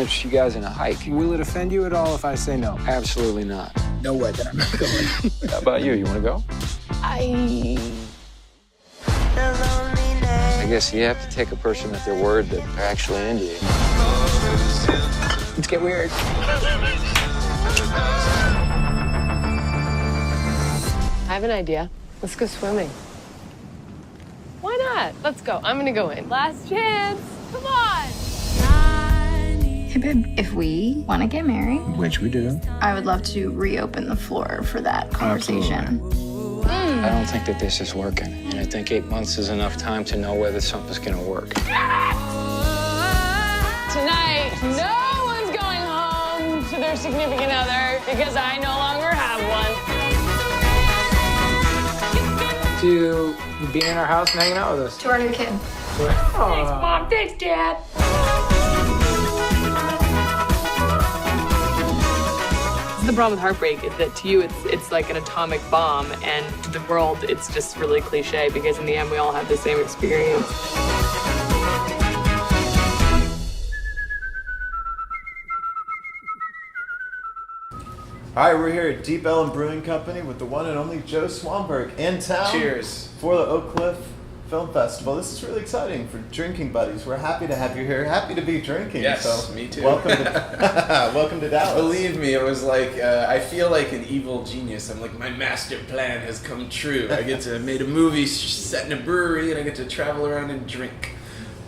interest you guys in a hike. Will it offend you at all if I say no? Absolutely not. No way that I'm not going. How about you? You want to go? I guess you have to take a person at their word that they're actually into you. Let's get weird. I have an idea. Let's go swimming. Why not? Let's go. I'm gonna go in. Last chance. Come on. Hey, babe, if we want to get married, Which we do. I would love to reopen the floor for that conversation. I don't think that this is working, and I think 8 months is enough time to know whether something's gonna work. Tonight, no one's going home to their significant other because I no longer have one. To being in our house and hanging out with us. To our new kid. Thanks, Mom. Thanks, Dad. The problem with heartbreak is that to you it's like an atomic bomb, and to the world it's just really cliche because in the end we all have the same experience. All right, we're here at Deep Ellum Brewing Company with the one and only Joe Swanberg in town. Cheers. For the Oak Cliff Film Festival. This is really exciting for drinking buddies. We're happy to have you here. Happy to be drinking. Yes, so me too. Welcome to welcome to Dallas. Believe me, it was like I feel like an evil genius. I'm like, my master plan has come true. I get to made a movie set in a brewery, and I get to travel around and drink.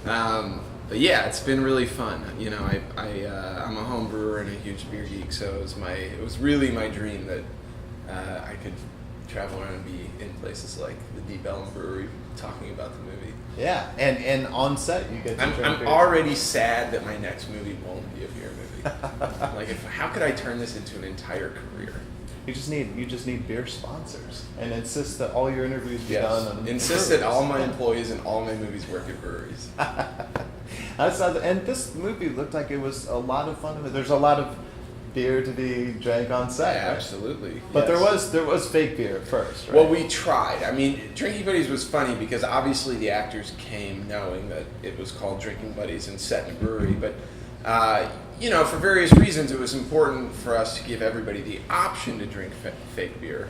But yeah, it's been really fun. You know, I'm a home brewer and a huge beer geek, so it was really my dream that I could travel around and be in places like the Deep Ellum Brewery talking about the movie. Yeah, and on set you get to drink I'm beer. already sad that my next movie won't be a beer movie. Like, how could I turn this into an entire career? You just need beer sponsors and insist that all your interviews be done on Insist that all my employees in all my movies work at breweries. And this movie looked like it was a lot of fun. There's a lot of beer to be drank on set. Yeah, right? absolutely. But yes. there was fake beer at first, right? Well, we tried. I mean, Drinking Buddies was funny because obviously the actors came knowing that it was called Drinking Buddies and set in a brewery. But, you know, for various reasons, it was important for us to give everybody the option to drink fake beer.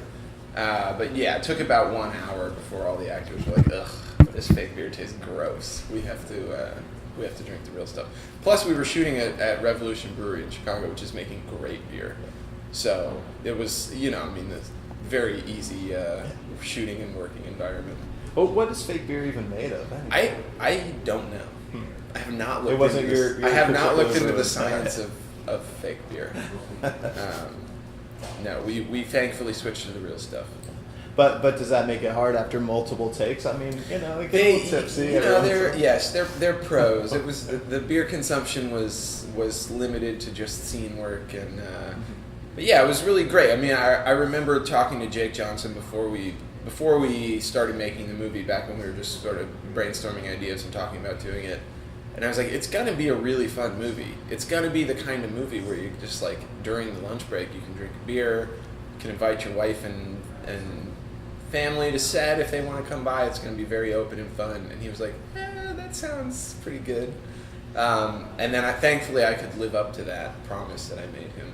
But yeah, it took about 1 hour before all the actors were like, ugh, this fake beer tastes gross. We have to drink the real stuff. Plus, we were shooting at Revolution Brewery in Chicago, which is making great beer. So it was, you know, I mean, a very easy shooting and working environment. Well, what is fake beer even made of? I don't know. I have not looked. It wasn't into your I have not looked into particular- the science of fake beer. No, we thankfully switched to the real stuff. But does that make it hard after multiple takes? I mean, you know, it gets a little tipsy. You know, everyone's- they're pros. It was the beer consumption was limited to just scene work, and but yeah, it was really great. I mean, I remember talking to Jake Johnson before we started making the movie, back when we were just sort of brainstorming ideas and talking about doing it. And I was like, it's gonna be a really fun movie. It's gonna be the kind of movie where you just like during the lunch break you can drink a beer, you can invite your wife and family to set if they want to come by. It's going to be very open and fun. And he was like, that sounds pretty good. And then thankfully I could live up to that promise that I made him.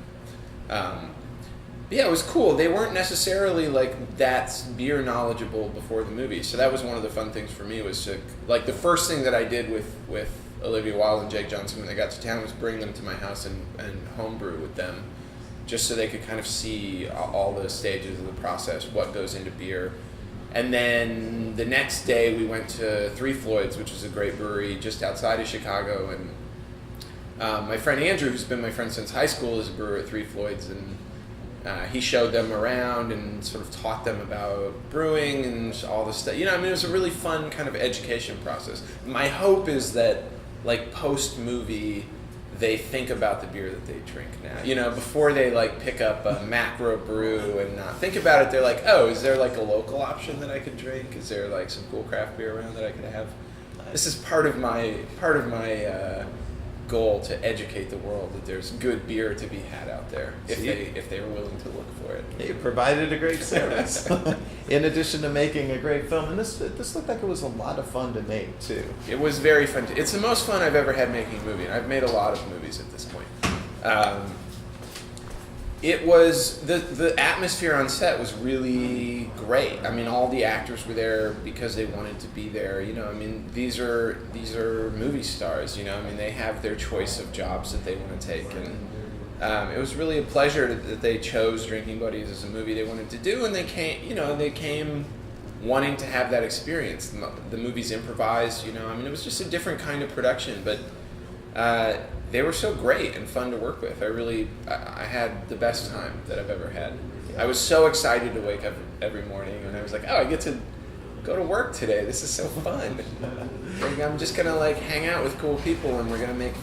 Yeah, it was cool. They weren't necessarily like that beer knowledge-able before the movie. So that was one of the fun things for me, was to, like, the first thing that I did with Olivia Wilde and Jake Johnson when they got to town was bring them to my house and homebrew with them, just so they could kind of see all the stages of the process, what goes into beer. And then the next day we went to Three Floyds, which is a great brewery just outside of Chicago. And my friend Andrew, who's been my friend since high school, is a brewer at Three Floyds. And he showed them around and sort of taught them about brewing and all this stuff. You know, I mean, it was a really fun kind of education process. My hope is that, like, post-movie, they think about the beer that they drink now. You know, before they like pick up a macro brew and not think about it, they're like, oh, is there like a local option that I could drink? Is there like some cool craft beer around that I could have? This is part of my goal to educate the world that there's good beer to be had out there if they were willing to look for it. You provided a great service, in addition to making a great film. And this looked like it was a lot of fun to make too. It was very fun. It's the most fun I've ever had making a movie, and I've made a lot of movies at this point. It was the atmosphere on set was really great. I mean, all the actors were there because they wanted to be there. You know, I mean, these are movie stars. You know, I mean, they have their choice of jobs that they want to take, and it was really a pleasure that they chose Drinking Buddies as a movie they wanted to do, and they came wanting to have that experience. The movie's improvised. You know, I mean, it was just a different kind of production, but. They were so great and fun to work with. I had the best time that I've ever had. I was so excited to wake up every morning, and I was like, oh, I get to go to work today. This is so fun. Like, I'm just gonna like hang out with cool people, and we're gonna make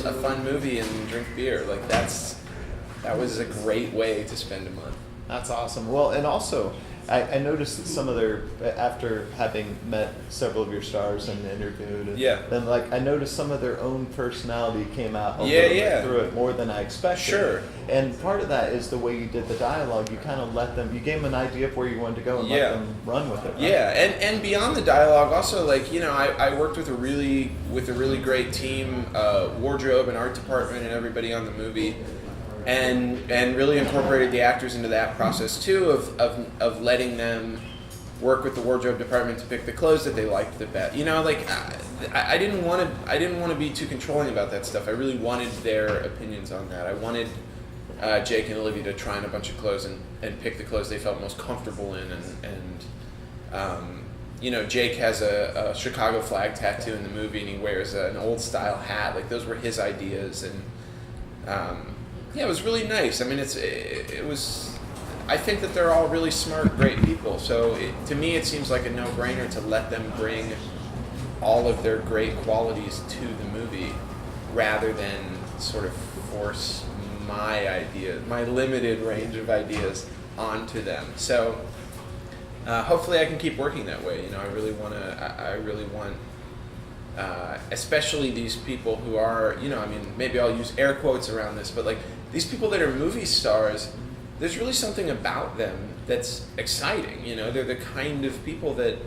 a fun movie and drink beer. Like that was a great way to spend a month. That's awesome. Well, and also, I noticed that some of their, after having met several of your stars and interviewed, and then like I noticed some of their own personality came out a little bit through it, more than I expected. Sure. And part of that is the way you did the dialogue. You kind of you gave them an idea of where you wanted to go and let them run with it. Right? Yeah, and beyond the dialogue, also like, you know, I worked with a really great team, wardrobe and art department and everybody on the movie. And really incorporated the actors into that process too, of letting them work with the wardrobe department to pick the clothes that they liked the best. You know, like I didn't want to be too controlling about that stuff. I really wanted their opinions on that. I wanted Jake and Olivia to try on a bunch of clothes and pick the clothes they felt most comfortable in. And you know, Jake has a Chicago flag tattoo in the movie, and he wears an old style hat. Like those were his ideas, and. Yeah, it was really nice. I mean, it was. I think that they're all really smart, great people. So to me, it seems like a no-brainer to let them bring all of their great qualities to the movie, rather than sort of force my ideas, my limited range of ideas, onto them. So hopefully, I can keep working that way. You know, I really want. Especially these people who are, you know, I mean, maybe I'll use air quotes around this, but like these people that are movie stars, there's really something about them that's exciting. You know, they're the kind of people that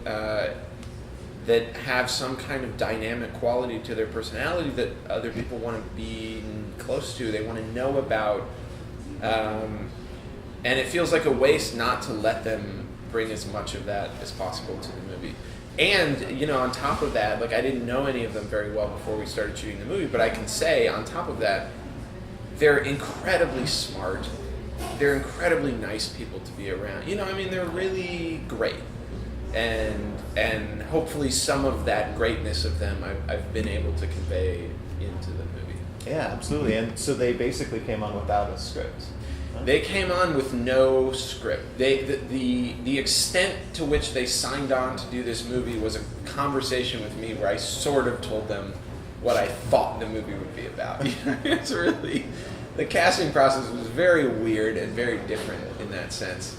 have some kind of dynamic quality to their personality that other people want to be close to. They want to know about, and it feels like a waste not to let them bring as much of that as possible to the movie. And, you know, on top of that, like I didn't know any of them very well before we started shooting the movie, but I can say on top of that, they're incredibly smart. They're incredibly nice people to be around. You know, I mean, they're really great. And hopefully some of that greatness of them I've been able to convey into the movie. Yeah, absolutely. And so they basically came on without a script. They came on with no script. The extent to which they signed on to do this movie was a conversation with me where I sort of told them what I thought the movie would be about. It's really, the casting process was very weird and very different in that sense.